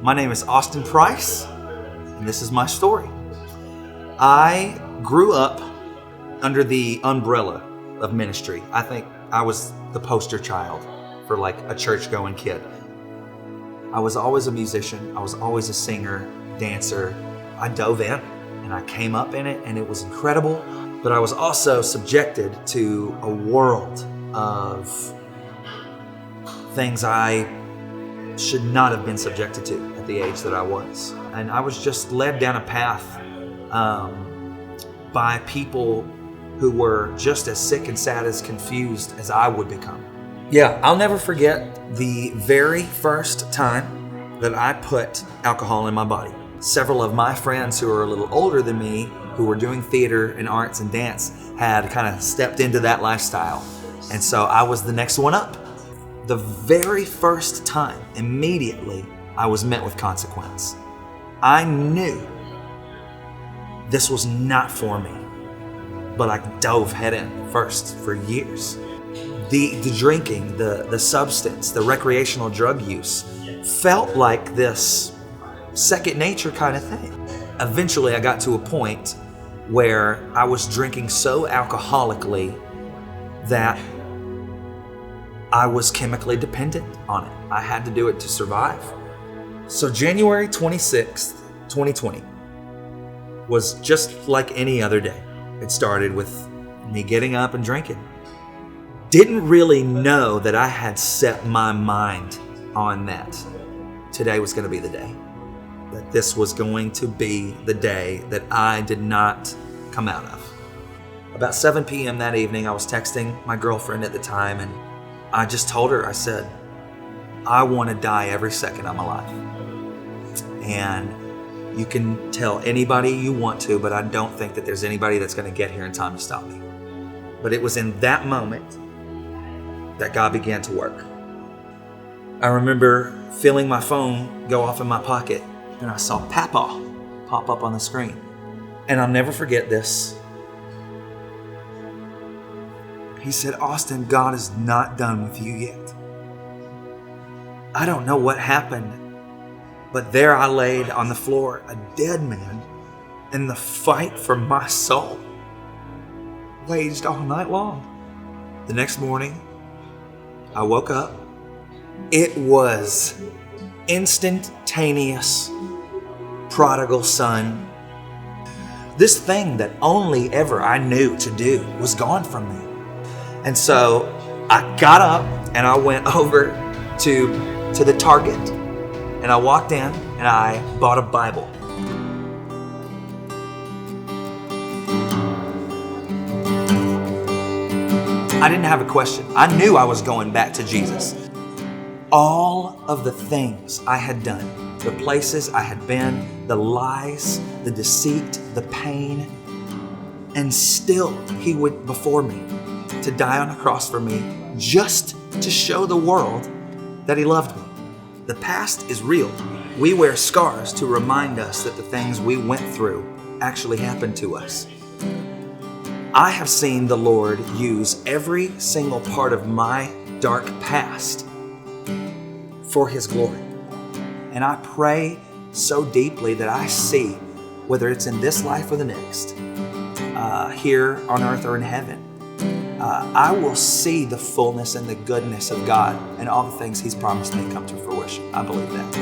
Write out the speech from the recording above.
My name is Austin Price, and this is my story. I grew up under the umbrella of ministry. I think I was the poster child for like a church-going kid. I was always a musician. I was always a singer, dancer. I dove in and I came up in it and it was incredible. But I was also subjected to a world of things I should not have been subjected to at the age that I was. And I was just led down a path by people who were just as sick and sad as confused as I would become. Yeah, I'll never forget the very first time that I put alcohol in my body. Several of my friends who are a little older than me, who were doing theater and arts and dance, had kind of stepped into that lifestyle. And so I was the next one up. The very first time, immediately, I was met with consequence. I knew this was not for me, but I dove head in first for years. The drinking, the substance, the recreational drug use felt like this second nature kind of thing. Eventually, I got to a point where I was drinking so alcoholically that I was chemically dependent on it. I had to do it to survive. So January 26th, 2020 was just like any other day. It started with me getting up and drinking. Didn't really know that I had set my mind on that. Today was going to be the day. That this was going to be the day that I did not come out of. About 7 p.m. that evening, I was texting my girlfriend at the time, and I just told her, I said, I want to die every second I'm alive. And you can tell anybody you want to, but I don't think that there's anybody that's going to get here in time to stop me. But it was in that moment that God began to work. I remember feeling my phone go off in my pocket, and I saw Papa pop up on the screen. And I'll never forget this. He said, Austin, God is not done with you yet. I don't know what happened, but there I laid on the floor, a dead man, and the fight for my soul waged all night long. The next morning, I woke up. It was instantaneous prodigal son. This thing that only ever I knew to do was gone from me. And so I got up and I went over to the Target and I walked in and I bought a Bible. I didn't have a question. I knew I was going back to Jesus. All of the things I had done, the places I had been, the lies, the deceit, the pain, and still He went before me to die on a cross for me just to show the world that He loved me. The past is real. We wear scars to remind us that the things we went through actually happened to us. I have seen the Lord use every single part of my dark past for His glory. And I pray so deeply that I see, whether it's in this life or the next, here on earth or in heaven, I will see the fullness and the goodness of God and all the things He's promised me come to fruition. I believe that.